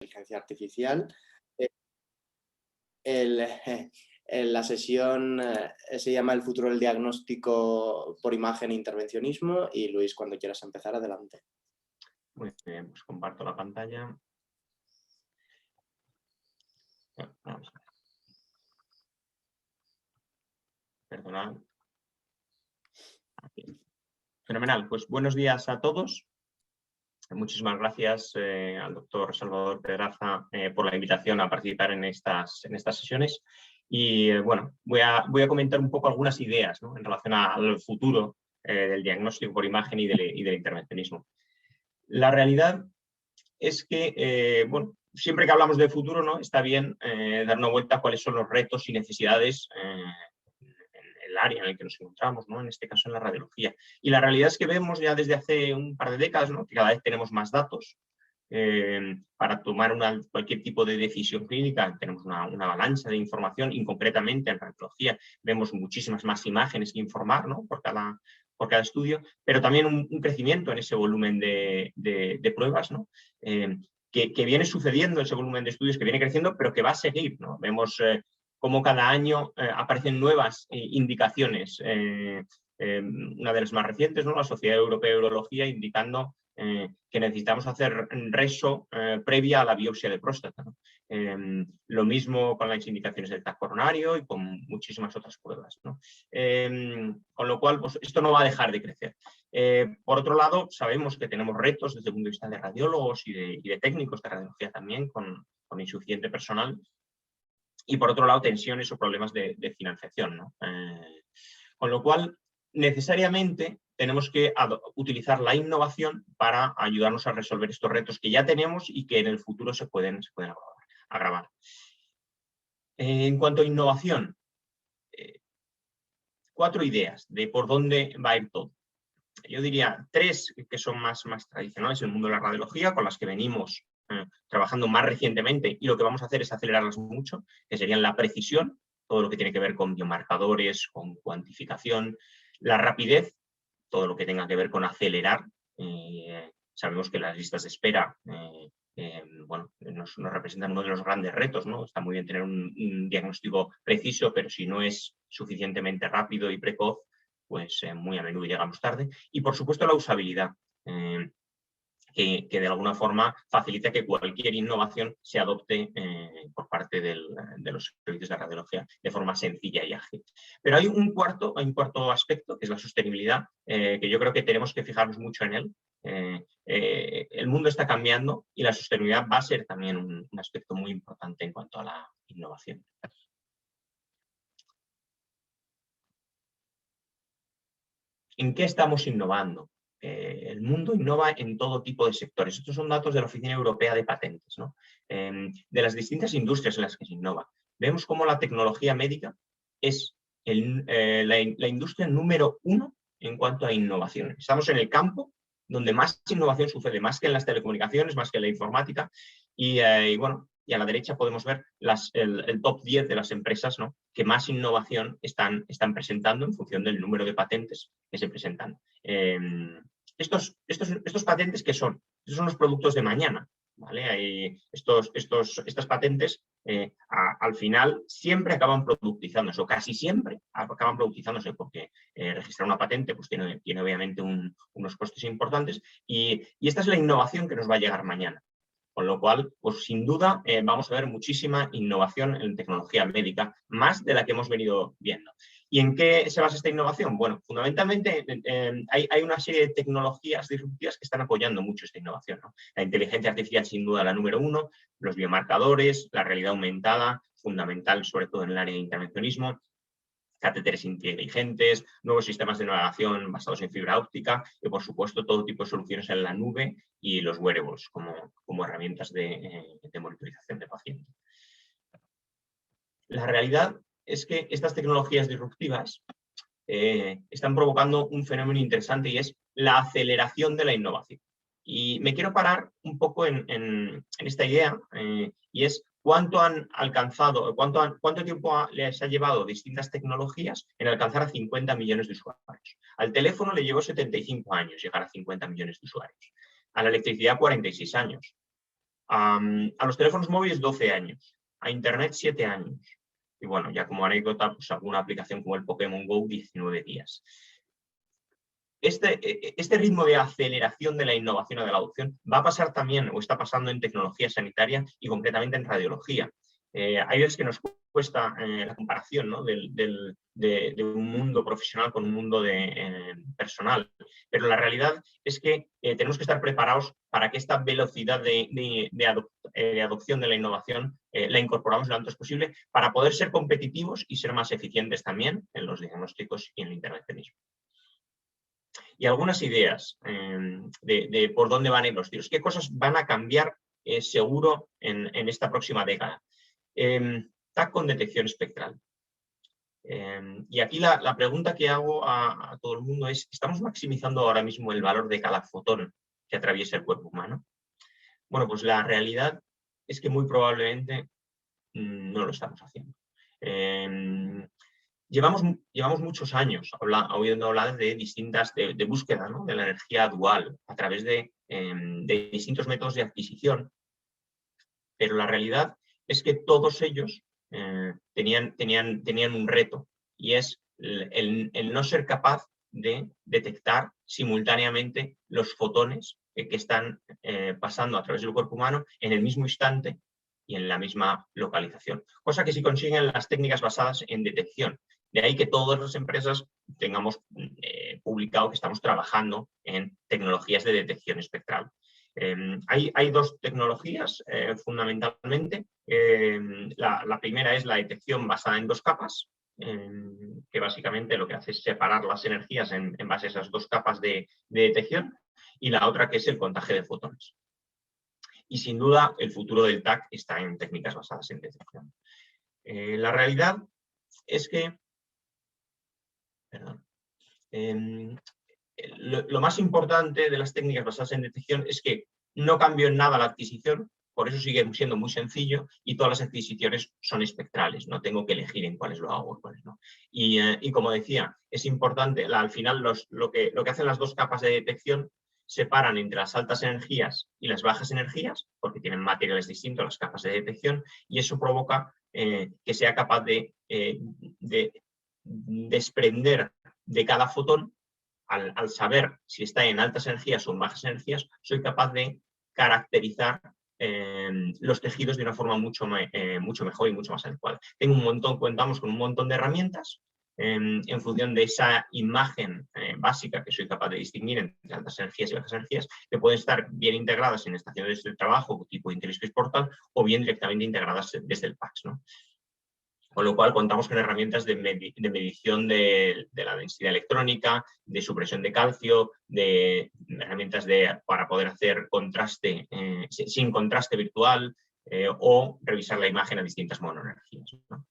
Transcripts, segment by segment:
inteligencia artificial. La sesión se llama El futuro del diagnóstico por imagen e intervencionismo, y Luis, cuando quieras empezar, adelante. Muy bien, pues comparto la pantalla. Vamos a ver. Perdonad. Aquí. Fenomenal, pues buenos días a todos. Muchísimas gracias al doctor Salvador Pedraza por la invitación a participar en estas sesiones. Y bueno, voy a comentar un poco algunas ideas, ¿no?, en relación al futuro del diagnóstico por imagen y del intervencionismo. La realidad es que, bueno, siempre que hablamos de futuro, ¿no?, está bien dar una vuelta a cuáles son los retos y necesidades en el área en el que nos encontramos, ¿no?, en este caso en la radiología. Y la realidad es que vemos ya desde hace un par de décadas, ¿no?, que cada vez tenemos más datos para tomar cualquier tipo de decisión clínica. Tenemos una avalancha de información, y concretamente en radiología vemos muchísimas más imágenes que informar, ¿no?, por cada estudio, pero también un crecimiento en ese volumen de pruebas, ¿no?, que viene sucediendo, ese volumen de estudios que viene creciendo, pero que va a seguir, ¿no? Vemos cómo cada año aparecen nuevas indicaciones. Una de las más recientes, ¿no?, la Sociedad Europea de Urología, indicando que necesitamos hacer reso previa a la biopsia de próstata, ¿no? Lo mismo con las indicaciones del TAC coronario y con muchísimas otras pruebas, ¿no? Con lo cual, pues, esto no va a dejar de crecer. Por otro lado, sabemos que tenemos retos desde el punto de vista de radiólogos y de técnicos de radiología también, con insuficiente personal. Y por otro lado, tensiones o problemas de financiación, ¿no? Con lo cual, necesariamente tenemos que utilizar la innovación para ayudarnos a resolver estos retos que ya tenemos y que en el futuro se pueden agravar. En cuanto a innovación, 4 ideas de por dónde va a ir todo. Yo diría 3 que son más tradicionales en el mundo de la radiología, con las que venimos trabajando más recientemente, y lo que vamos a hacer es acelerarlas mucho, que serían la precisión, todo lo que tiene que ver con biomarcadores, con cuantificación, la rapidez, todo lo que tenga que ver con acelerar. Sabemos que las listas de espera bueno, nos representan uno de los grandes retos, ¿no? Está muy bien tener un diagnóstico preciso, pero si no es suficientemente rápido y precoz, pues muy a menudo llegamos tarde. Y por supuesto la usabilidad, que de alguna forma facilita que cualquier innovación se adopte por parte de los servicios de radiología de forma sencilla y ágil. Pero hay un cuarto aspecto, que es la sostenibilidad, que yo creo que tenemos que fijarnos mucho en él. El mundo está cambiando y la sostenibilidad va a ser también un aspecto muy importante en cuanto a la innovación. ¿En qué estamos innovando? El mundo innova en todo tipo de sectores. Estos son datos de la Oficina Europea de Patentes, ¿no? De las distintas industrias en las que se innova. Vemos cómo la tecnología médica es la industria número 1 en cuanto a innovación. Estamos en el campo donde más innovación sucede, más que en las telecomunicaciones, más que en la informática, y bueno, y a la derecha podemos ver el top 10 de las empresas, ¿no?, que más innovación están presentando en función del número de patentes que se presentan. Estos patentes, ¿qué son? Estos son los productos de mañana, ¿vale? Estas patentes al final siempre acaban productizándose, o casi siempre acaban productizándose, porque registrar una patente pues tiene obviamente unos costes importantes, y esta es la innovación que nos va a llegar mañana. Con lo cual, pues sin duda vamos a ver muchísima innovación en tecnología médica, más de la que hemos venido viendo. ¿Y en qué se basa esta innovación? Bueno, fundamentalmente hay una serie de tecnologías disruptivas que están apoyando mucho esta innovación, ¿no? La inteligencia artificial, sin duda, la número 1, los biomarcadores, la realidad aumentada, fundamental sobre todo en el área de intervencionismo, catéteres inteligentes, nuevos sistemas de navegación basados en fibra óptica y, por supuesto, todo tipo de soluciones en la nube y los wearables como herramientas de monitorización de pacientes. La realidad es que estas tecnologías disruptivas están provocando un fenómeno interesante, y es la aceleración de la innovación. Y me quiero parar un poco en esta idea, y es cuánto han alcanzado, cuánto tiempo les ha llevado distintas tecnologías en alcanzar a 50 millones de usuarios. Al teléfono le llevó 75 años llegar a 50 millones de usuarios. A la electricidad, 46 años. A los teléfonos móviles 12 años, a Internet 7 años. Y bueno, ya como anécdota, pues alguna aplicación como el Pokémon Go, 19 días. Este ritmo de aceleración de la innovación o de la adopción va a pasar también, o está pasando en tecnología sanitaria y concretamente en radiología. Hay veces que nos cuesta la comparación, ¿no? de un mundo profesional con un mundo personal, pero la realidad es que tenemos que estar preparados para que esta velocidad de adopción de la innovación la incorporamos lo antes posible para poder ser competitivos y ser más eficientes también en los diagnósticos y en el intervencionismo. Y algunas ideas de por dónde van a ir los tiros, qué cosas van a cambiar seguro en esta próxima década. TAC con detección espectral. Y aquí la pregunta que hago a todo el mundo es, ¿estamos maximizando ahora mismo el valor de cada fotón que atraviesa el cuerpo humano? Bueno, pues la realidad es que muy probablemente no lo estamos haciendo. Llevamos muchos años oyendo hablar de distintas, de búsqueda, ¿no? De la energía dual a través de distintos métodos de adquisición, pero la realidad es que todos ellos tenían un reto, y es el no ser capaz de detectar simultáneamente los fotones que están pasando a través del cuerpo humano en el mismo instante y en la misma localización, cosa que sí consiguen las técnicas basadas en detección. De ahí que todas las empresas tengamos publicado que estamos trabajando en tecnologías de detección espectral. Hay dos tecnologías fundamentalmente. La primera es la detección basada en dos capas, que básicamente lo que hace es separar las energías en base a esas dos capas de detección, y la otra que es el contagio de fotones. Y sin duda el futuro del TAC está en técnicas basadas en detección. La realidad es que lo más importante de las técnicas basadas en detección es que no cambió en nada la adquisición, por eso sigue siendo muy sencillo, y todas las adquisiciones son espectrales, no tengo que elegir en cuáles lo hago o cuáles no. Y como decía, es importante, al final lo que hacen las dos capas de detección separan entre las altas energías y las bajas energías, porque tienen materiales distintos las capas de detección, y eso provoca que sea capaz de desprender de cada fotón. Al saber si está en altas energías o en bajas energías, soy capaz de caracterizar los tejidos de una forma mucho mejor y mucho más adecuada. Contamos con un montón de herramientas en función de esa imagen básica que soy capaz de distinguir entre altas energías y bajas energías, que pueden estar bien integradas en estaciones de trabajo tipo IntelliSpace Portal o bien directamente integradas desde el PACS, ¿no? Con lo cual contamos con herramientas de medición de la densidad electrónica, de supresión de calcio, de herramientas para poder hacer contraste sin contraste virtual o revisar la imagen a distintas monoenergías, ¿no?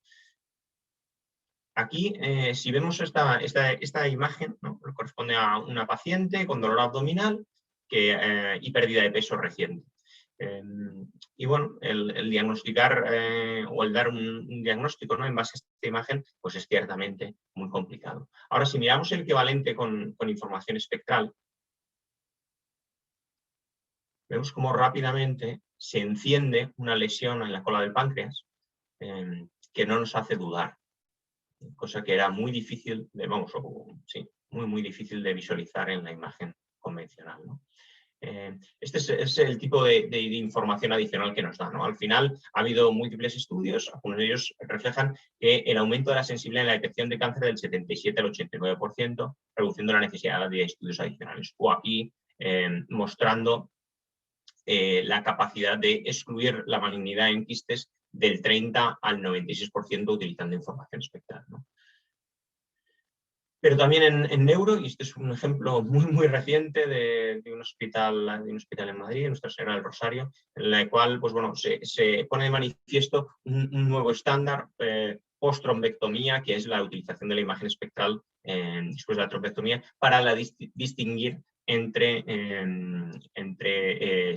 Aquí, si vemos esta imagen, ¿no? Corresponde a una paciente con dolor abdominal y pérdida de peso reciente. Y bueno, el diagnosticar o el dar un diagnóstico, ¿no? En base a esta imagen, pues es ciertamente muy complicado. Ahora, si miramos el equivalente con información espectral, vemos cómo rápidamente se enciende una lesión en la cola del páncreas que no nos hace dudar, cosa que era muy difícil muy difícil de visualizar en la imagen convencional, ¿no? Este es el tipo de información adicional que nos da, ¿no? Al final ha habido múltiples estudios, algunos de ellos reflejan que el aumento de la sensibilidad en la detección de cáncer del 77 al 89%, reduciendo la necesidad de estudios adicionales. O aquí mostrando la capacidad de excluir la malignidad en quistes del 30 al 96% utilizando información espectral, ¿no? Pero también en neuro, y este es un ejemplo muy reciente de un hospital en Madrid, Nuestra Señora del Rosario, en la cual pues, bueno, se pone de manifiesto un nuevo estándar post-trombectomía, que es la utilización de la imagen espectral después de la trombectomía para distinguir entre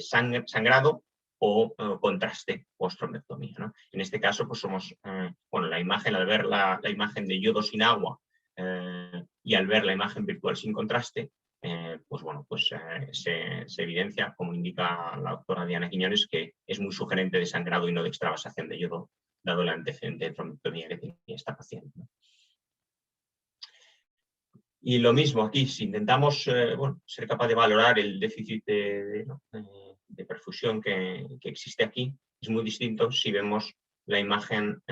sangrado o contraste post-trombectomía, ¿no? En este caso, pues la imagen, al ver la imagen de yodo sin agua, y al ver la imagen virtual sin contraste, pues bueno, pues se evidencia, como indica la doctora Diana Quiñones, que es muy sugerente de sangrado y no de extravasación de yodo, dado el antecedente de trombectomía que tenía esta paciente, ¿no? Y lo mismo aquí, si intentamos ser capaz de valorar el déficit de perfusión que existe aquí, es muy distinto si vemos la imagen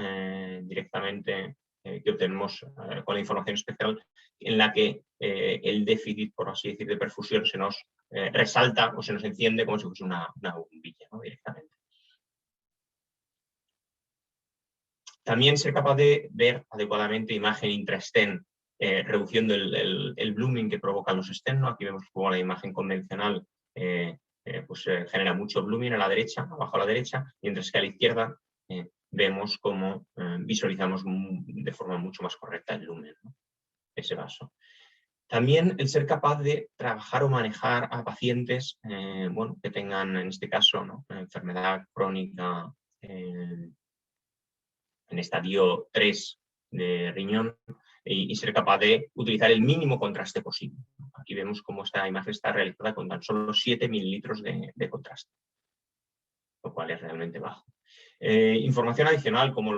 directamente que obtenemos con la información espectral, en la que el déficit, por así decir, de perfusión se nos resalta o se nos enciende como si fuese una bombilla, ¿no? Directamente. También ser capaz de ver adecuadamente imagen intraestén, reduciendo el blooming que provocan los estén, ¿no? Aquí vemos cómo la imagen convencional genera mucho blooming a la derecha, abajo a la derecha, mientras que a la izquierda vemos cómo visualizamos de forma mucho más correcta el lumen, ¿no? Ese vaso. También el ser capaz de trabajar o manejar a pacientes que tengan, en este caso, ¿no?, enfermedad crónica en estadio 3 de riñón y ser capaz de utilizar el mínimo contraste posible. Aquí vemos cómo esta imagen está realizada con tan solo 7 mililitros de contraste, lo cual es realmente bajo. Información adicional, como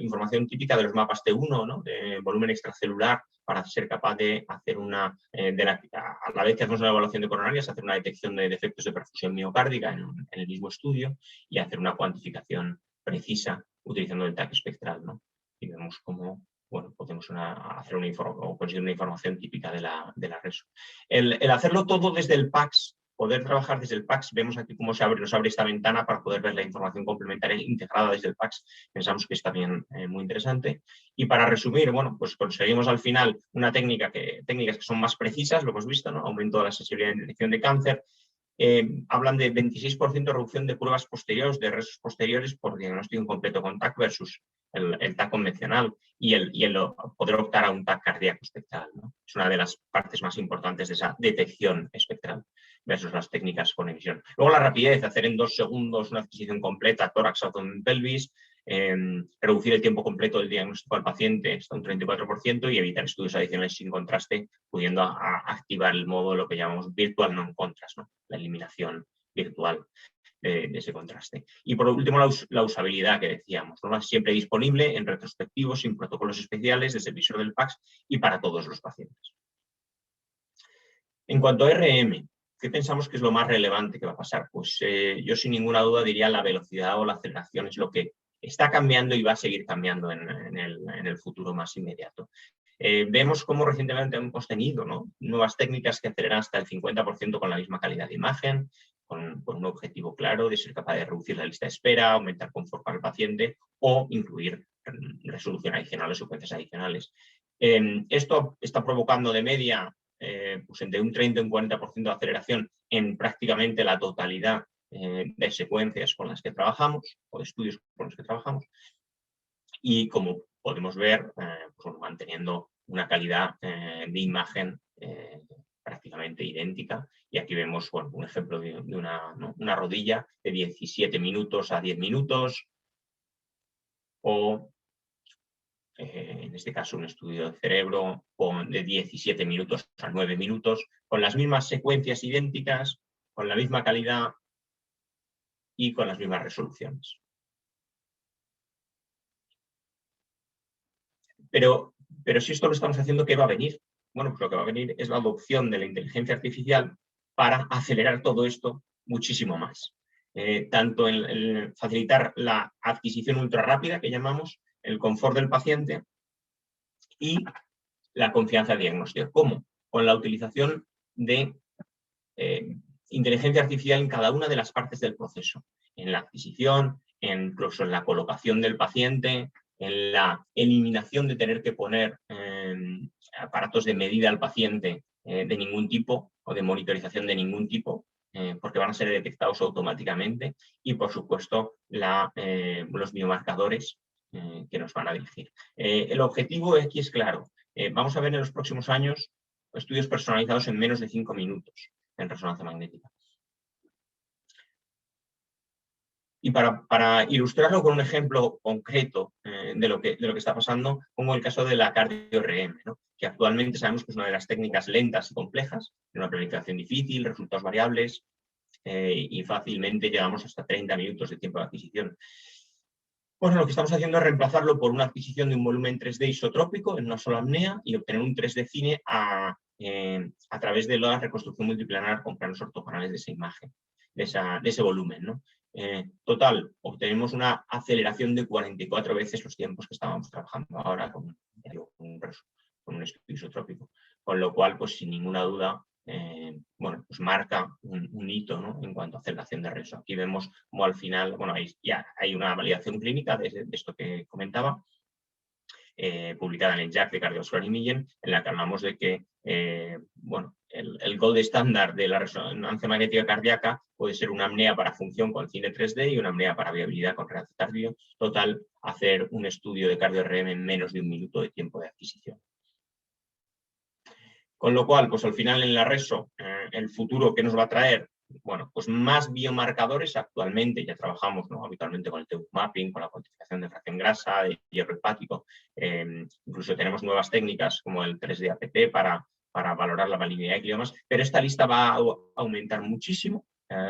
información típica de los mapas T1, ¿no?, de volumen extracelular, para ser capaz de hacer a la vez que hacemos una evaluación de coronarias, hacer una detección de defectos de perfusión miocárdica en el mismo estudio y hacer una cuantificación precisa utilizando el TAC espectral, ¿no? Y vemos cómo podemos conseguir una información típica de la RESO. El hacerlo todo desde el PACS, poder trabajar desde el PACS, vemos aquí cómo nos abre esta ventana para poder ver la información complementaria integrada desde el PACS, pensamos que está bien, muy interesante. Y para resumir, pues conseguimos al final técnicas que son más precisas, lo hemos visto, ¿no? Aumento de la sensibilidad en detección de cáncer. Hablan de 26% de reducción de curvas posteriores, de rezos posteriores por diagnóstico incompleto con TAC versus el TAC convencional y el poder optar a un TAC cardíaco espectral, ¿no? Es una de las partes más importantes de esa detección espectral versus las técnicas con emisión. Luego la rapidez, hacer en 2 segundos una adquisición completa, tórax, abdomen, pelvis, reducir el tiempo completo del diagnóstico al paciente hasta un 34% y evitar estudios adicionales sin contraste, pudiendo activar el modo, lo que llamamos virtual non-contrast, ¿no? La eliminación virtual de ese contraste. Y por último, la usabilidad que decíamos, ¿no? Siempre disponible en retrospectivo, sin protocolos especiales, desde el visor del PACS y para todos los pacientes. En cuanto a RM, ¿qué pensamos que es lo más relevante que va a pasar? Pues yo sin ninguna duda diría la velocidad o la aceleración es lo que está cambiando y va a seguir cambiando en el futuro más inmediato. Vemos cómo recientemente hemos tenido, ¿no?, nuevas técnicas que aceleran hasta el 50% con la misma calidad de imagen, con un objetivo claro de ser capaz de reducir la lista de espera, aumentar confort para el paciente o incluir resolución adicional o secuencias adicionales. Esto está provocando de media entre un 30 y un 40% de aceleración en prácticamente la totalidad de secuencias con las que trabajamos o de estudios con los que trabajamos y como podemos ver, manteniendo una calidad de imagen prácticamente idéntica. Y aquí vemos un ejemplo de una rodilla de 17 minutos a 10 minutos o en este caso un estudio de cerebro de 17 minutos a 9 minutos, con las mismas secuencias idénticas, con la misma calidad y con las mismas resoluciones. Pero si esto lo estamos haciendo, ¿qué va a venir? Bueno, pues lo que va a venir es la adopción de la inteligencia artificial para acelerar todo esto muchísimo más. Tanto en facilitar la adquisición ultra rápida, que llamamos, el confort del paciente y la confianza diagnóstica. ¿Cómo? Con la utilización de inteligencia artificial en cada una de las partes del proceso. En la adquisición, incluso en la colocación del paciente, en la eliminación de tener que poner aparatos de medida al paciente de ningún tipo o de monitorización de ningún tipo, porque van a ser detectados automáticamente y, por supuesto, los biomarcadores que nos van a dirigir. El objetivo aquí es claro. Vamos a ver en los próximos años estudios personalizados en menos de 5 minutos en resonancia magnética. Y para ilustrarlo con un ejemplo concreto de lo que está pasando, pongo el caso de la cardio-RM, ¿no? Que actualmente sabemos que es una de las técnicas lentas y complejas, de una planificación difícil, resultados variables, y fácilmente llegamos hasta 30 minutos de tiempo de adquisición. Bueno, lo que estamos haciendo es reemplazarlo por una adquisición de un volumen 3D isotrópico en una sola apnea y obtener un 3D cine a través de la reconstrucción multiplanar con planos ortogonales de esa imagen, de ese volumen, ¿no? Total, obtenemos una aceleración de 44 veces los tiempos que estábamos trabajando ahora con un estudio isotrópico. Con lo cual, pues sin ninguna duda, bueno, pues marca un hito, ¿no? En cuanto a aceleración de reso. Aquí vemos como al final, bueno, ya hay una validación clínica de esto que comentaba, publicada en el JACC de Cardiovascular Imaging, en la que hablamos de que bueno, el gold estándar de la resonancia magnética cardíaca puede ser una apnea para función con cine 3D y una apnea para viabilidad con reazo cardio. Total, hacer un estudio de cardio-RM en menos de 1 minuto de tiempo de adquisición. Con lo cual, pues al final en la reso, el futuro que nos va a traer, bueno, pues más biomarcadores. Actualmente ya trabajamos, ¿no?, habitualmente con el TEUC mapping, con la cuantificación de fracción grasa, de hierro hepático. Incluso tenemos nuevas técnicas como el 3D APT para valorar la malignidad de gliomas, pero esta lista va a aumentar muchísimo,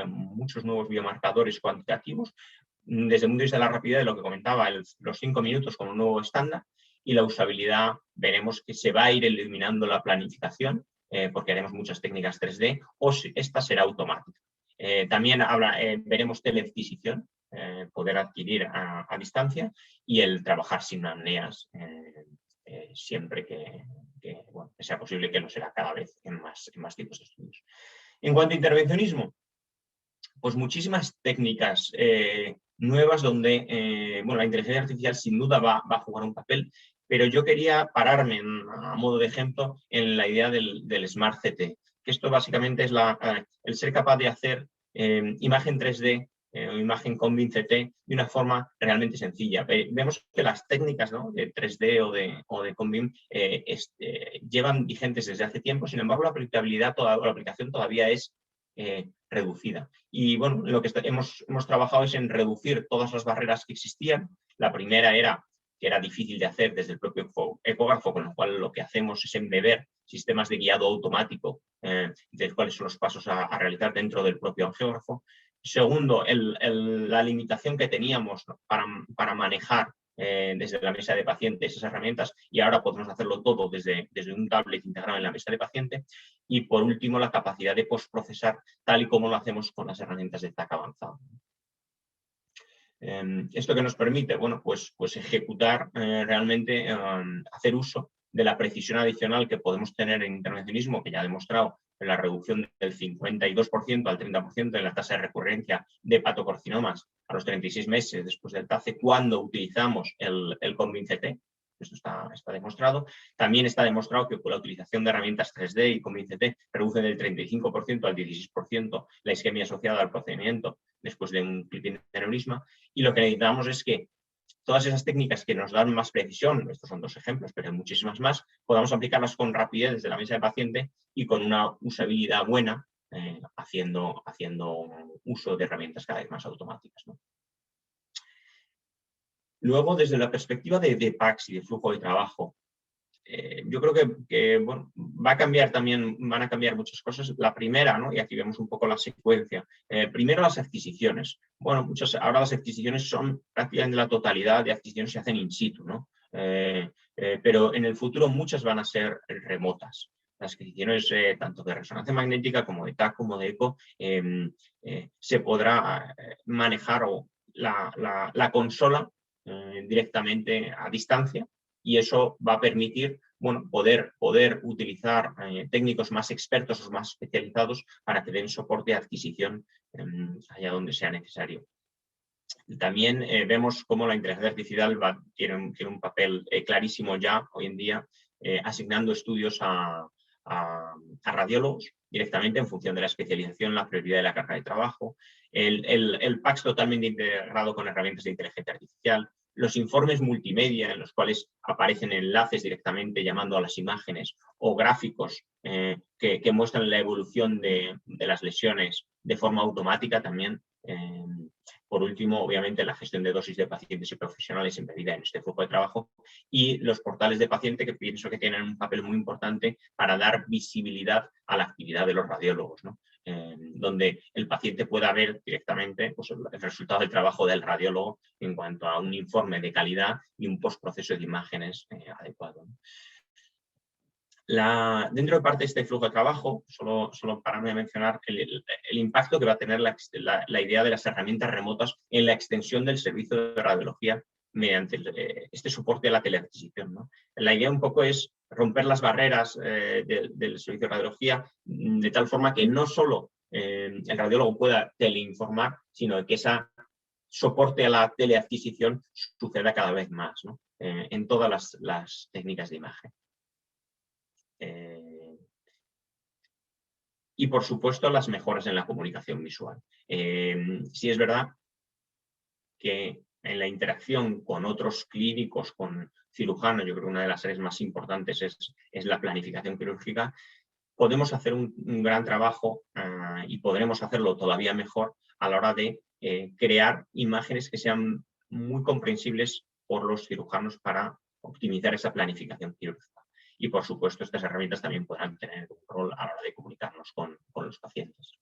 muchos nuevos biomarcadores cuantitativos, desde el punto de vista de la rapidez de lo que comentaba, los 5 minutos como un nuevo estándar, y la usabilidad veremos que se va a ir eliminando la planificación, porque haremos muchas técnicas 3D, o esta será automática. También veremos teleadquisición, poder adquirir a distancia, y el trabajar sin apneas, siempre que bueno, sea posible, que lo será cada vez en más tipos de estudios. En cuanto a intervencionismo, pues muchísimas técnicas nuevas donde bueno, la inteligencia artificial sin duda va a jugar un papel, pero yo quería pararme a modo de ejemplo en la idea del Smart CT, que esto básicamente es el ser capaz de hacer imagen 3D o imagen Combin CT de una forma realmente sencilla. Vemos que las técnicas, ¿no?, de 3D o de Combin llevan vigentes desde hace tiempo, sin embargo la aplicabilidad, la aplicación todavía es reducida. Y bueno, lo que hemos trabajado es en reducir todas las barreras que existían. La primera era que era difícil de hacer desde el propio ecógrafo, con lo cual lo que hacemos es embeber sistemas de guiado automático de cuáles son los pasos a realizar dentro del propio angiógrafo. Segundo, la limitación que teníamos, ¿no?, para manejar desde la mesa de pacientes esas herramientas, y ahora podemos hacerlo todo desde un tablet integrado en la mesa de paciente. Y por último, la capacidad de postprocesar, tal y como lo hacemos con las herramientas de TAC avanzado. ¿Esto que nos permite? Bueno, pues ejecutar realmente, hacer uso de la precisión adicional que podemos tener en intervencionismo, que ya ha demostrado en la reducción del 52% al 30% en la tasa de recurrencia de hepatocarcinomas a los 36 meses después del TACE, cuando utilizamos el Combin CT. Esto está demostrado. También está demostrado que con la utilización de herramientas 3D y Combin CT reduce del 35% al 16% la isquemia asociada al procedimiento después de un clipping de aneurisma. Y lo que necesitamos es que todas esas técnicas que nos dan más precisión, estos son 2 ejemplos, pero hay muchísimas más, podamos aplicarlas con rapidez desde la mesa de paciente y con una usabilidad buena, haciendo uso de herramientas cada vez más automáticas, ¿no? Luego, desde la perspectiva de PACS y de flujo de trabajo, yo creo que bueno, van a cambiar muchas cosas. La primera, ¿no?, y aquí vemos un poco la secuencia. Primero, las adquisiciones. Bueno, ahora las adquisiciones son prácticamente la totalidad de adquisiciones se hacen in situ, ¿no? Pero en el futuro muchas van a ser remotas. Las adquisiciones tanto de resonancia magnética como de TAC como de eco, se podrá manejar la consola directamente a distancia, y eso va a permitir, bueno, poder utilizar técnicos más expertos o más especializados para que den soporte a adquisición allá donde sea necesario. También vemos cómo la inteligencia artificial tiene un papel clarísimo ya hoy en día, asignando estudios a radiólogos directamente en función de la especialización, la prioridad de la carga de trabajo, el PACS totalmente integrado con herramientas de inteligencia artificial, los informes multimedia en los cuales aparecen enlaces directamente llamando a las imágenes, o gráficos que muestran la evolución de las lesiones de forma automática también. por último, obviamente, la gestión de dosis de pacientes y profesionales embebida en este flujo de trabajo y los portales de paciente, que pienso que tienen un papel muy importante para dar visibilidad a la actividad de los radiólogos, ¿no? Donde el paciente pueda ver directamente pues, el resultado del trabajo del radiólogo en cuanto a un informe de calidad y un postproceso de imágenes adecuado, ¿no? Dentro de parte de este flujo de trabajo, solo para mencionar el impacto que va a tener la idea de las herramientas remotas en la extensión del servicio de radiología mediante este soporte a la teleadquisición, ¿no? La idea un poco es romper las barreras del servicio de radiología de tal forma que no solo el radiólogo pueda teleinformar, sino que ese soporte a la teleadquisición suceda cada vez más, ¿no? En todas las técnicas de imagen. Y, por supuesto, las mejoras en la comunicación visual. Sí es verdad que en la interacción con otros clínicos, con cirujanos, yo creo que una de las áreas más importantes es la planificación quirúrgica, podemos hacer un gran trabajo y podremos hacerlo todavía mejor a la hora de crear imágenes que sean muy comprensibles por los cirujanos para optimizar esa planificación quirúrgica. Y, por supuesto, estas herramientas también podrán tener un rol a la hora de comunicarnos con los pacientes.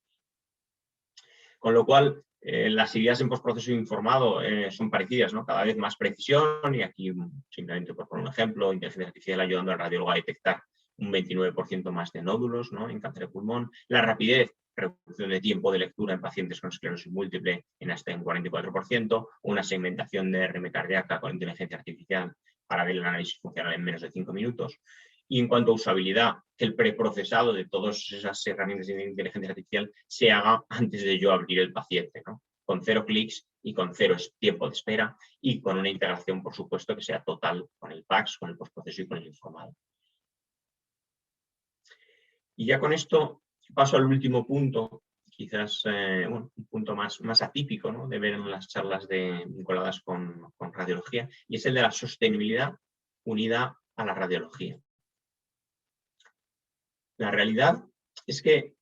Con lo cual, las ideas en postproceso informado son parecidas, ¿no? Cada vez más precisión, y aquí simplemente por poner un ejemplo, inteligencia artificial ayudando al radiólogo a detectar un 29% más de nódulos, ¿no? En cáncer de pulmón. La rapidez, reducción de tiempo de lectura en pacientes con esclerosis múltiple en hasta un 44%, una segmentación de RM cardíaca con inteligencia artificial para ver el análisis funcional en menos de 5 minutos. Y en cuanto a usabilidad, que el preprocesado de todas esas herramientas de inteligencia artificial se haga antes de yo abrir el paciente, ¿no? Con 0 clics y con 0 tiempo de espera y con una integración, por supuesto, que sea total con el PACS, con el postproceso y con el informado. Y ya con esto paso al último punto, quizás un punto más atípico, ¿no? De ver en las charlas vinculadas con radiología, y es el de la sostenibilidad unida a la radiología. La realidad es que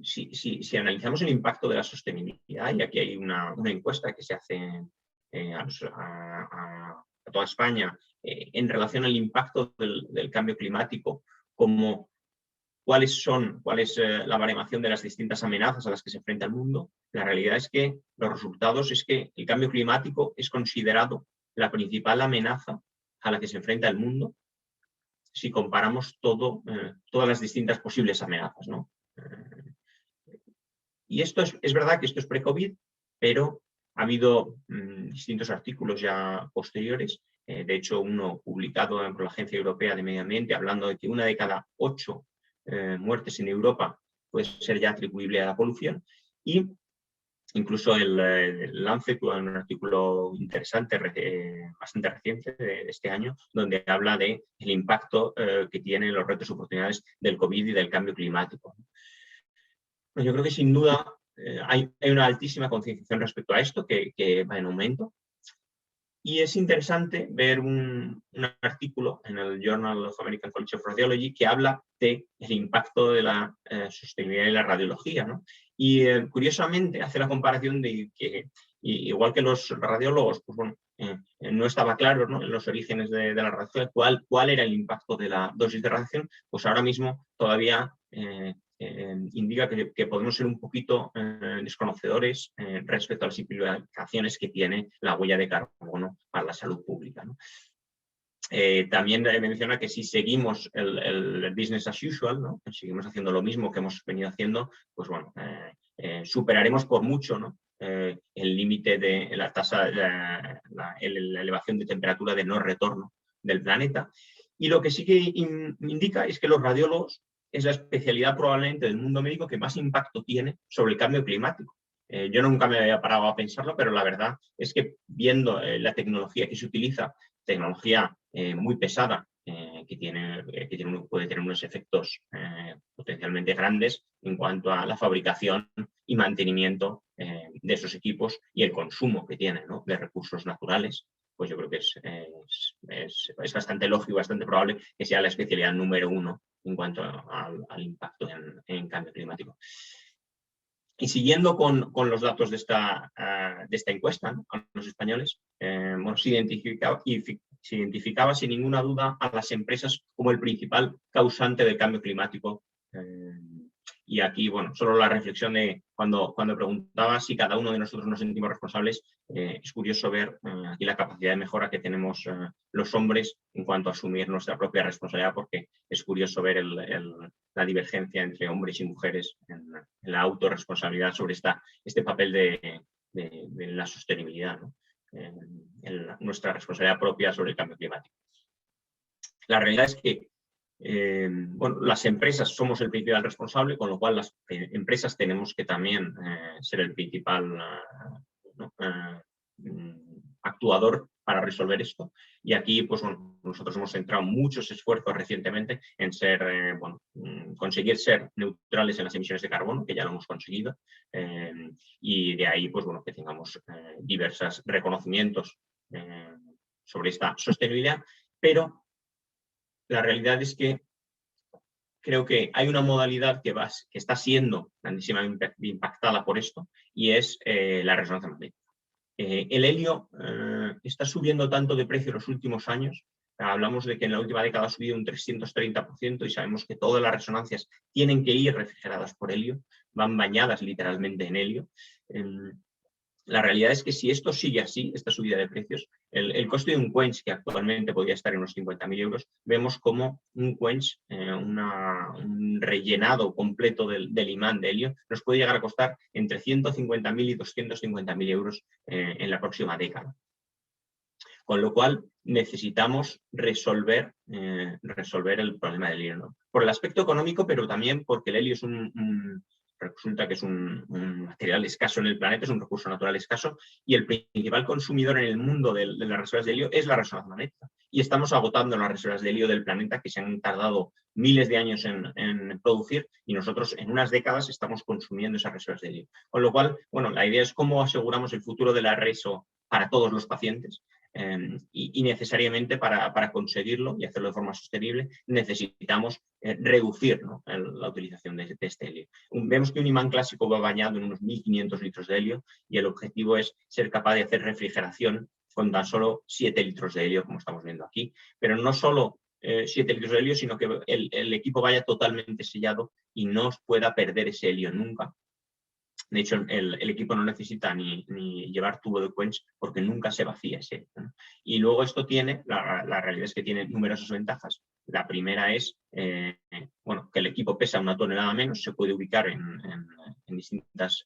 si analizamos el impacto de la sostenibilidad, y aquí hay una encuesta que se hace a toda España en relación al impacto del cambio climático, como cuál es la variación de las distintas amenazas a las que se enfrenta el mundo, la realidad es que los resultados es que el cambio climático es considerado la principal amenaza a la que se enfrenta el mundo si comparamos todas las distintas posibles amenazas, ¿no? Y esto es verdad que esto es pre-COVID, pero ha habido distintos artículos ya posteriores, de hecho uno publicado por la Agencia Europea de Medio Ambiente hablando de que 1 de cada 8 muertes en Europa puede ser ya atribuible a la polución, y incluso el Lancet tuvo un artículo interesante, bastante reciente de este año, donde habla del impacto que tienen los retos y oportunidades del COVID y del cambio climático. Yo creo que sin duda hay una altísima concienciación respecto a esto que va en aumento. Y es interesante ver un artículo en el Journal of American College of Radiology que habla del impacto de la sostenibilidad en la radiología, ¿no? Y curiosamente hace la comparación de que, igual que los radiólogos, pues bueno, no estaba claro, ¿no? En los orígenes de la radiación cuál era el impacto de la dosis de radiación, pues ahora mismo todavía indica que podemos ser un poquito desconocedores respecto a las implicaciones que tiene la huella de carbono para la salud pública, ¿no? También menciona que si seguimos el business as usual, ¿no? Seguimos haciendo lo mismo que hemos venido haciendo, pues bueno, superaremos por mucho, ¿no? El límite de la tasa, la elevación de temperatura de no retorno del planeta. Y lo que sí que indica es que los radiólogos es la especialidad probablemente del mundo médico que más impacto tiene sobre el cambio climático. Yo nunca me había parado a pensarlo, pero la verdad es que viendo la tecnología que se utiliza, tecnología muy pesada, que puede tener unos efectos potencialmente grandes en cuanto a la fabricación y mantenimiento de esos equipos y el consumo que tienen, ¿no? De recursos naturales, pues yo creo que es bastante lógico y bastante probable que sea la especialidad número 1 en cuanto al impacto en cambio climático. Y siguiendo con los datos de esta encuesta, ¿no?, a los españoles, bueno, se identificaba sin ninguna duda a las empresas como el principal causante del cambio climático. Y aquí, bueno, solo la reflexión de cuando preguntaba si cada uno de nosotros nos sentimos responsables, es curioso ver aquí la capacidad de mejora que tenemos los hombres en cuanto a asumir nuestra propia responsabilidad, porque es curioso ver la divergencia entre hombres y mujeres en la autorresponsabilidad sobre este papel de la sostenibilidad, ¿no?, en nuestra responsabilidad propia sobre el cambio climático. La realidad es que bueno, las empresas somos el principal responsable, con lo cual las empresas tenemos que también ser el principal ¿no?, actuador para resolver esto. Y aquí, pues bueno, nosotros hemos centrado muchos esfuerzos recientemente en bueno, conseguir ser neutrales en las emisiones de carbono, que ya lo hemos conseguido, y de ahí, pues bueno, que tengamos diversos reconocimientos sobre esta sostenibilidad, pero la realidad es que creo que hay una modalidad que está siendo grandísimamente impactada por esto, y es la resonancia magnética. El helio está subiendo tanto de precio en los últimos años. Hablamos de que en la última década ha subido un 330% y sabemos que todas las resonancias tienen que ir refrigeradas por helio, van bañadas literalmente en helio. La realidad es que si esto sigue así, esta subida de precios, el coste de un quench, que actualmente podría estar en unos 50.000 euros, vemos como un quench, un rellenado completo del imán de helio, nos puede llegar a costar entre 150.000 y 250.000 euros en la próxima década. Con lo cual necesitamos resolver el problema del helio, ¿no?, por el aspecto económico, pero también porque el helio es resulta que es un material escaso en el planeta, es un recurso natural escaso, y el principal consumidor en el mundo de las reservas de helio es la resonancia magnética. Y estamos agotando las reservas de helio del planeta, que se han tardado miles de años en producir, y nosotros en unas décadas estamos consumiendo esas reservas de helio. Con lo cual, bueno, la idea es cómo aseguramos el futuro de la RESO para todos los pacientes. Y necesariamente para conseguirlo y hacerlo de forma sostenible necesitamos reducir, ¿no?, la utilización de este helio. Vemos que un imán clásico va bañado en unos 1.500 litros de helio, y el objetivo es ser capaz de hacer refrigeración con tan solo 7 litros de helio, como estamos viendo aquí. Pero no solo 7 litros de helio, sino que el equipo vaya totalmente sellado y no pueda perder ese helio nunca. De hecho, el equipo no necesita ni llevar tubo de quench, porque nunca se vacía ese, ¿no? Y luego esto tiene, la realidad es que tiene numerosas ventajas. La primera es bueno, que el equipo pesa 1 tonelada menos, se puede ubicar en distintos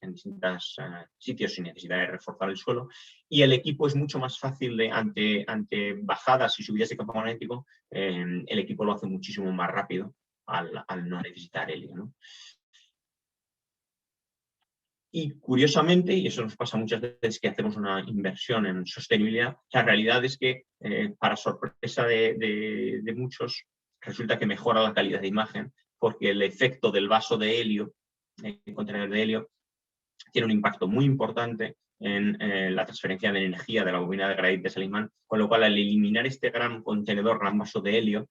sitios sin necesidad de reforzar el suelo, y el equipo es mucho más fácil ante bajadas y subidas de campo magnético. El equipo lo hace muchísimo más rápido al no necesitar helio, ¿no? Y curiosamente, y eso nos pasa muchas veces que hacemos una inversión en sostenibilidad, la realidad es que, para sorpresa de muchos, resulta que mejora la calidad de imagen, porque el efecto del vaso de helio, el contenedor de helio, tiene un impacto muy importante en la transferencia de energía de la bobina de gradientes al imán, con lo cual al eliminar este gran contenedor, gran vaso de helio,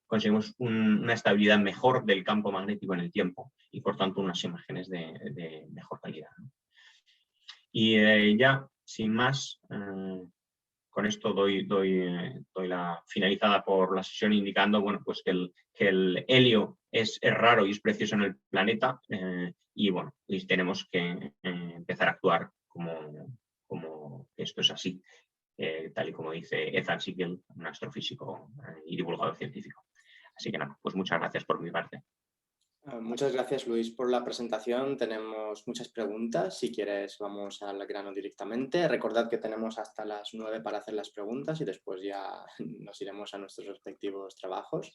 conseguimos una estabilidad mejor del campo magnético en el tiempo y por tanto unas imágenes de mejor calidad, ¿no? Y ya, sin más, con esto doy la finalizada por la sesión, indicando, bueno, pues que el helio es raro y es precioso en el planeta, y bueno, y tenemos que empezar a actuar como esto es así, tal y como dice Ethan Siegel, un astrofísico y divulgador científico. Así que nada, pues muchas gracias por mi parte. Muchas gracias, Luis, por la presentación. Tenemos muchas preguntas. Si quieres, vamos al grano directamente. Recordad que tenemos hasta las 9 para hacer las preguntas y después ya nos iremos a nuestros respectivos trabajos.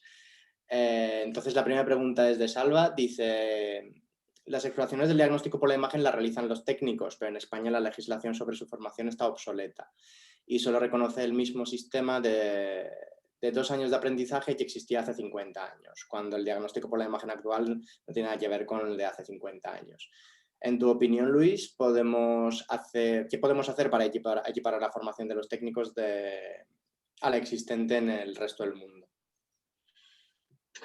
Entonces, la primera pregunta es de Salva. Dice: las exploraciones del diagnóstico por la imagen las realizan los técnicos, pero en España la legislación sobre su formación está obsoleta y solo reconoce el mismo sistema de 2 años de aprendizaje que existía hace 50 años, cuando el diagnóstico por la imagen actual no tiene nada que ver con el de hace 50 años. En tu opinión, Luis, ¿qué podemos hacer para equiparar la formación de los técnicos a la existente en el resto del mundo?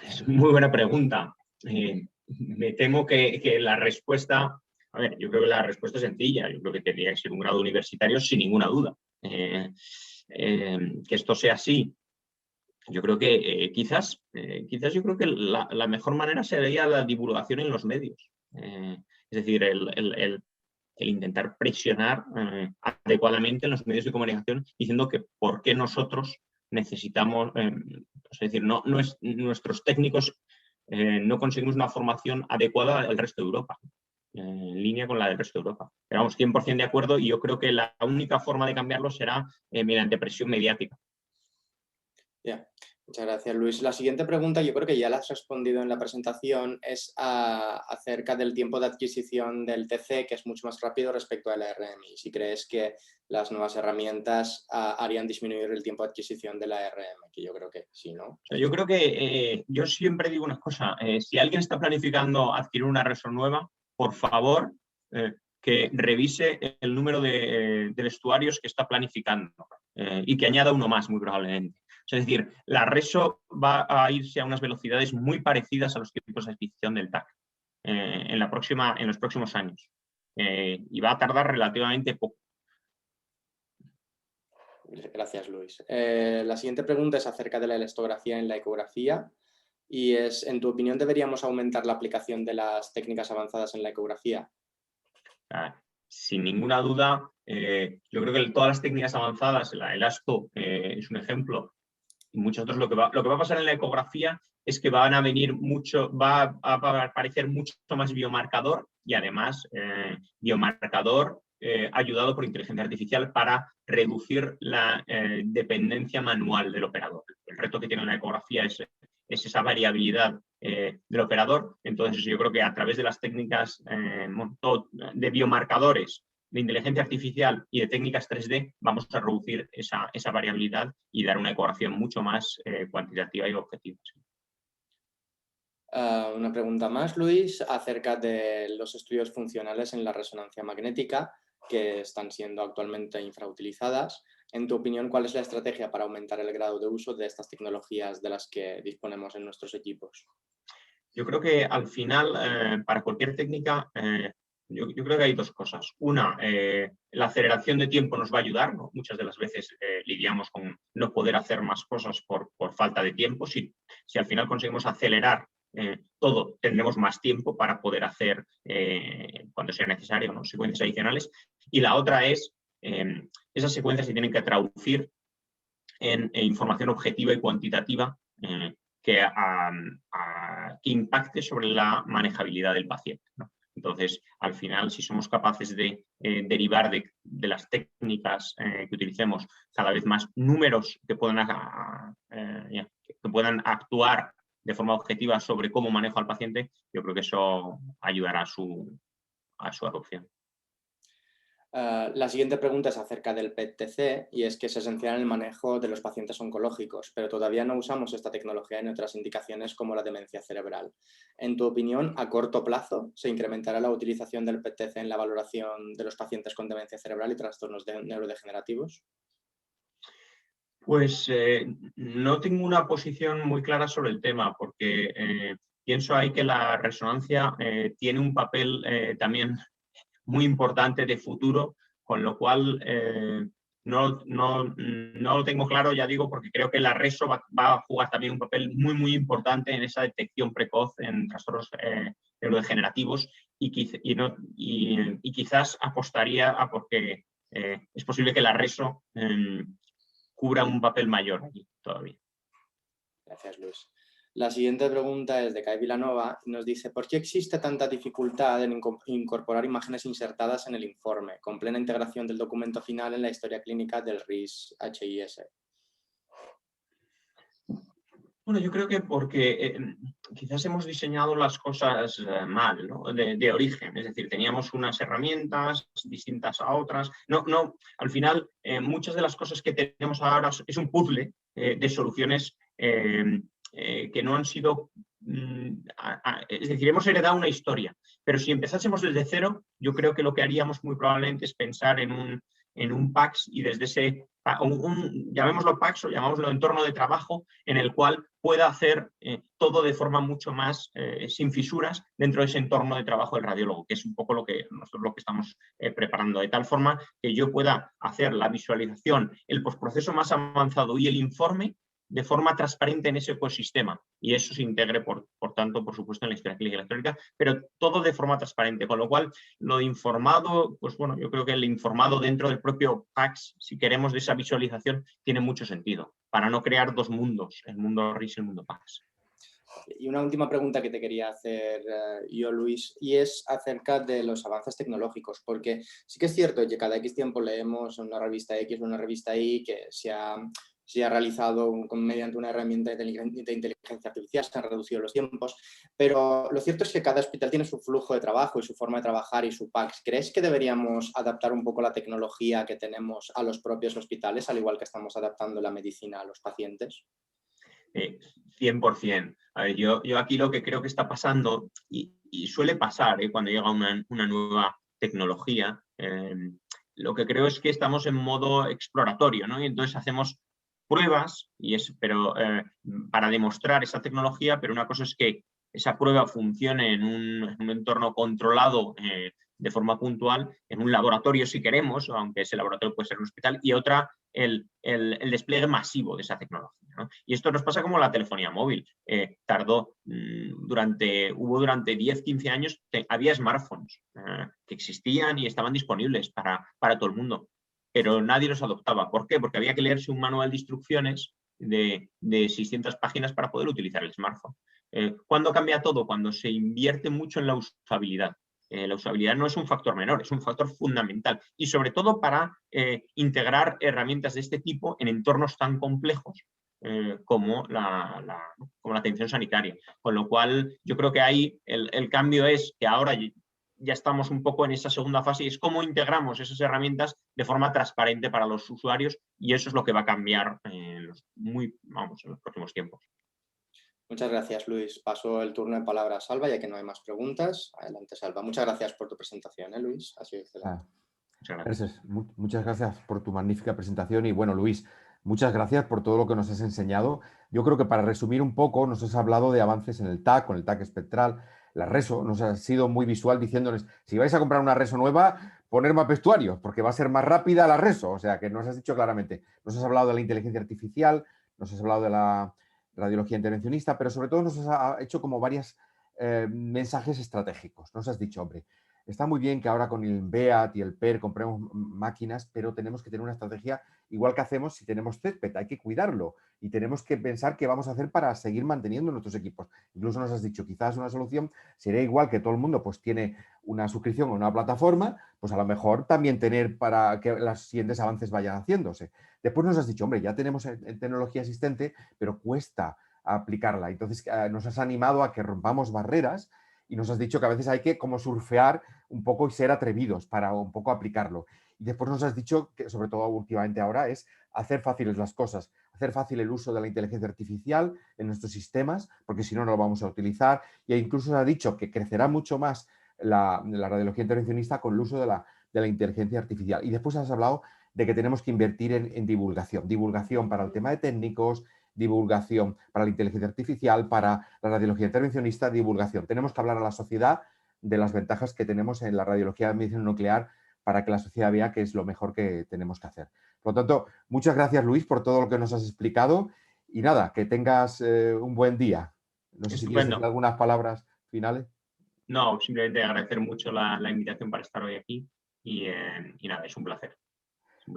Es muy buena pregunta. Me temo que la respuesta, A ver, yo creo que la respuesta es sencilla. Yo creo que tendría que ser un grado universitario sin ninguna duda. Que esto sea así, yo creo que quizás yo creo que la mejor manera sería la divulgación en los medios. Es decir, el intentar presionar adecuadamente en los medios de comunicación diciendo que por qué nosotros necesitamos, es decir, nuestros técnicos no conseguimos una formación adecuada al resto de Europa, en línea con la del resto de Europa. Pero vamos, 100% de acuerdo, y yo creo que la única forma de cambiarlo será mediante presión mediática. Yeah. Muchas gracias, Luis. La siguiente pregunta, yo creo que ya la has respondido en la presentación, es acerca del tiempo de adquisición del TC, que es mucho más rápido respecto al ARM. Y si crees que las nuevas herramientas harían disminuir el tiempo de adquisición de la ARM, que yo creo que sí, ¿no? O sea, yo creo que yo siempre digo una cosa, si alguien está planificando adquirir una RESO nueva, por favor, que revise el número de vestuarios que está planificando y que añada uno más, muy probablemente. Es decir, la RESO va a irse a unas velocidades muy parecidas a los tiempos de adquisición del TAC en los próximos años. Y va a tardar relativamente poco. Gracias, Luis. La siguiente pregunta es acerca de la elastografía en la ecografía y es, en tu opinión, ¿deberíamos aumentar la aplicación de las técnicas avanzadas en la ecografía? Sin ninguna duda, yo creo que todas las técnicas avanzadas, la elasto es un ejemplo, y muchos otros, lo que va a pasar en la ecografía es que van a venir va a aparecer mucho más biomarcador y además biomarcador ayudado por inteligencia artificial para reducir la dependencia manual del operador. El reto que tiene la ecografía es esa variabilidad del operador. Entonces yo creo que a través de las técnicas de biomarcadores, de inteligencia artificial y de técnicas 3D vamos a reducir esa variabilidad y dar una ecografía mucho más cuantitativa y objetiva. Sí. Una pregunta más, Luis, acerca de los estudios funcionales en la resonancia magnética que están siendo actualmente infrautilizadas. En tu opinión, ¿cuál es la estrategia para aumentar el grado de uso de estas tecnologías de las que disponemos en nuestros equipos? Yo creo que al final, para cualquier técnica, yo creo que hay dos cosas. Una, la aceleración de tiempo nos va a ayudar, ¿no? Muchas de las veces lidiamos con no poder hacer más cosas por falta de tiempo. Si al final conseguimos acelerar todo, tendremos más tiempo para poder hacer, cuando sea necesario, ¿no? Secuencias adicionales. Y la otra es, esas secuencias se tienen que traducir en información objetiva y cuantitativa que impacte sobre la manejabilidad del paciente, ¿no? Entonces, al final, si somos capaces de derivar de las técnicas que utilicemos cada vez más números que puedan actuar de forma objetiva sobre cómo manejo al paciente, yo creo que eso ayudará a su adopción. La siguiente pregunta es acerca del PET-TC y es que es esencial en el manejo de los pacientes oncológicos, pero todavía no usamos esta tecnología en otras indicaciones como la demencia cerebral. En tu opinión, ¿a corto plazo se incrementará la utilización del PET-TC en la valoración de los pacientes con demencia cerebral y trastornos neurodegenerativos? Pues no tengo una posición muy clara sobre el tema porque pienso ahí que la resonancia tiene un papel también muy importante de futuro, con lo cual no lo tengo claro, ya digo, porque creo que la RESO va a jugar también un papel muy, muy importante en esa detección precoz en trastornos neurodegenerativos y quizás apostaría a porque es posible que la RESO cubra un papel mayor allí todavía. Gracias, Luis. La siguiente pregunta es de Kai Vilanova y nos dice ¿por qué existe tanta dificultad en incorporar imágenes insertadas en el informe, con plena integración del documento final en la historia clínica del RIS-HIS? Bueno, yo creo que porque quizás hemos diseñado las cosas mal, ¿no? de origen, es decir, teníamos unas herramientas distintas a otras. Al final, muchas de las cosas que tenemos ahora es un puzzle de soluciones que no han sido... es decir, hemos heredado una historia, pero si empezásemos desde cero, yo creo que lo que haríamos muy probablemente es pensar en en un PACS y desde ese, llamémoslo PACS o llamémoslo entorno de trabajo, en el cual pueda hacer todo de forma mucho más sin fisuras dentro de ese entorno de trabajo del radiólogo, que es un poco nosotros lo que estamos preparando, de tal forma que yo pueda hacer la visualización, el postproceso más avanzado y el informe de forma transparente en ese ecosistema, y eso se integre, por tanto, por supuesto, en la historia clínica electrónica, pero todo de forma transparente, con lo cual lo de informado, pues bueno, yo creo que el informado dentro del propio PACS, si queremos de esa visualización, tiene mucho sentido, para no crear dos mundos, el mundo RIS y el mundo PACS. Y una última pregunta que te quería hacer yo, Luis, y es acerca de los avances tecnológicos, porque sí que es cierto que cada X tiempo leemos en una revista X o una revista Y que se ha realizado mediante una herramienta de inteligencia artificial, se han reducido los tiempos, pero lo cierto es que cada hospital tiene su flujo de trabajo y su forma de trabajar y su PACS. ¿Crees que deberíamos adaptar un poco la tecnología que tenemos a los propios hospitales, al igual que estamos adaptando la medicina a los pacientes? 100%. A ver, yo aquí lo que creo que está pasando, y suele pasar cuando llega una nueva tecnología, lo que creo es que estamos en modo exploratorio, ¿no? Y entonces hacemos pruebas pero para demostrar esa tecnología, pero una cosa es que esa prueba funcione en un entorno controlado de forma puntual, en un laboratorio si queremos, aunque ese laboratorio puede ser un hospital, y otra el despliegue masivo de esa tecnología, ¿no? Y esto nos pasa como la telefonía móvil. Hubo durante 10, 15 años, había smartphones que existían y estaban disponibles para todo el mundo, pero nadie los adoptaba. ¿Por qué? Porque había que leerse un manual de instrucciones de 600 páginas para poder utilizar el smartphone. ¿Cuándo cambia todo? Cuando se invierte mucho en la usabilidad. La usabilidad no es un factor menor, es un factor fundamental, y sobre todo para integrar herramientas de este tipo en entornos tan complejos como la atención sanitaria. Con lo cual, yo creo que ahí el cambio es que ahora ya estamos un poco en esa segunda fase, y es cómo integramos esas herramientas de forma transparente para los usuarios, y eso es lo que va a cambiar en los próximos tiempos. Muchas gracias, Luis. Paso el turno de palabra a Salva, ya que no hay más preguntas. Adelante, Salva. Muchas gracias por tu presentación, Luis. Ha sido excelente. Muchas gracias. Muchas gracias por tu magnífica presentación. Y bueno, Luis, muchas gracias por todo lo que nos has enseñado. Yo creo que para resumir un poco, nos has hablado de avances en el TAC, con el TAC espectral, la RESO. Nos has sido muy visual diciéndoles, si vais a comprar una RESO nueva, poner más vestuarios, porque va a ser más rápida la RESO. O sea, que nos has dicho claramente. Nos has hablado de la inteligencia artificial, nos has hablado de la radiología intervencionista, pero sobre todo nos has hecho como varios mensajes estratégicos. Nos has dicho, hombre, está muy bien que ahora con el BEAT y el PER compremos máquinas, pero tenemos que tener una estrategia igual que hacemos si tenemos césped, hay que cuidarlo y tenemos que pensar qué vamos a hacer para seguir manteniendo nuestros equipos. Incluso nos has dicho, quizás una solución sería igual que todo el mundo pues tiene una suscripción a una plataforma, pues a lo mejor también tener para que los siguientes avances vayan haciéndose. Después nos has dicho, hombre, ya tenemos tecnología existente, pero cuesta aplicarla. Entonces nos has animado a que rompamos barreras y nos has dicho que a veces hay que como surfear un poco y ser atrevidos para un poco aplicarlo. Y después nos has dicho que, sobre todo últimamente ahora, es hacer fáciles las cosas, hacer fácil el uso de la inteligencia artificial en nuestros sistemas, porque si no, no lo vamos a utilizar. E incluso nos ha dicho que crecerá mucho más la radiología intervencionista con el uso de la inteligencia artificial. Y después has hablado de que tenemos que invertir en divulgación para el tema de técnicos, divulgación para la inteligencia artificial, para la radiología intervencionista, divulgación. Tenemos que hablar a la sociedad de las ventajas que tenemos en la radiología de medicina nuclear para que la sociedad vea que es lo mejor que tenemos que hacer. Por lo tanto, muchas gracias, Luis, por todo lo que nos has explicado y nada, que tengas un buen día. No sé si quieres decir algunas palabras finales. No, simplemente agradecer mucho la invitación para estar hoy aquí y nada, es un placer.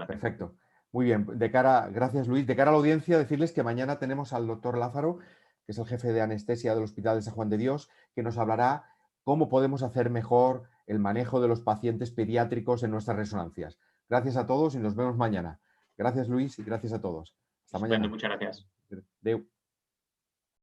Perfecto. Muy bien. Gracias, Luis. De cara a la audiencia, decirles que mañana tenemos al doctor Lázaro, que es el jefe de anestesia del Hospital de San Juan de Dios, que nos hablará cómo podemos hacer mejor el manejo de los pacientes pediátricos en nuestras resonancias. Gracias a todos y nos vemos mañana. Gracias, Luis, y gracias a todos. Hasta mañana. Muchas gracias. Adeu.